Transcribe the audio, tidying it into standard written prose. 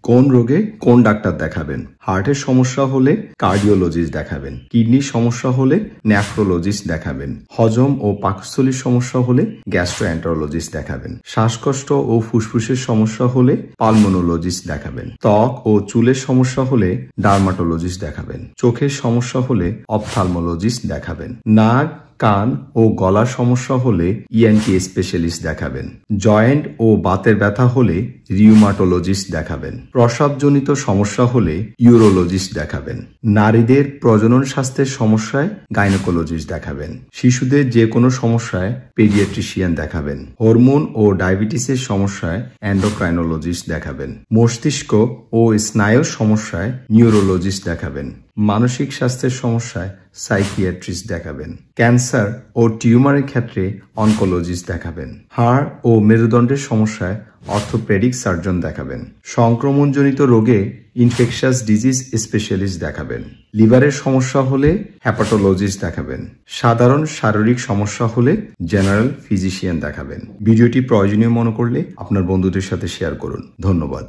কোন রোগে কোন ডাক্তার দেখাবেন। হার্টের সমস্যা হলে কার্ডিওলজিস্ট দেখাবেন। কিডনির সমস্যা হলে নেফ্রোলজিস্ট দেখাবেন। হজম ও পাকস্থলীর সমস্যা হলে গ্যাস্ট্রোএন্টারোলজিস্ট দেখাবেন। শ্বাসকষ্ট ও ফুসফুসের সমস্যা হলে পালমোনোলজিস্ট দেখাবেন। ত্বক ও চুলের সমস্যা হলে ডার্মাটোলজিস্ট দেখাবেন। চোখের সমস্যা হলে অপথ্যালমোলজিস্ট দেখাবেন। নাক, কান ও গলার সমস্যা হলে ইএনটি স্পেশালিস্ট দেখাবেন। জয়েন্ট ও বাতের ব্যথা হলে রিউমাটোলজিস্ট দেখাবেন। প্রস্রাবজনিত সমস্যা হলে ইউরোলজিস্ট দেখাবেন। নারীদের প্রজনন স্বাস্থ্যের সমস্যায় গাইনোকোলজিস্ট দেখাবেন। শিশুদের যে কোনো সমস্যায় পেডিয়াট্রিশিয়ান দেখাবেন। হরমোন ও ডায়াবেটিসের সমস্যায় এন্ডোক্রাইনোলজিস্ট দেখাবেন। মস্তিষ্ক ও স্নায়ুর সমস্যায় নিউরোলজিস্ট দেখাবেন। মানসিক স্বাস্থ্যের সমস্যায় সাইকিয়াট্রিস্ট দেখাবেন। ক্যান্সার ও টিউমারের ক্ষেত্রে অনকোলজিস্ট দেখাবেন। হাড় ও মেরুদণ্ডের সমস্যায় অর্থোপেডিক সার্জন দেখাবেন। সংক্রমণজনিত রোগে ইনফেকশাস ডিজিজ স্পেশালিস্ট দেখাবেন। লিভারের সমস্যা হলে হেপাটোলজিস্ট দেখাবেন। সাধারণ শারীরিক সমস্যা হলে জেনারেল ফিজিশিয়ান দেখাবেন। ভিডিওটি প্রয়োজনীয় মনে করলে আপনার বন্ধুদের সাথে শেয়ার করুন। ধন্যবাদ।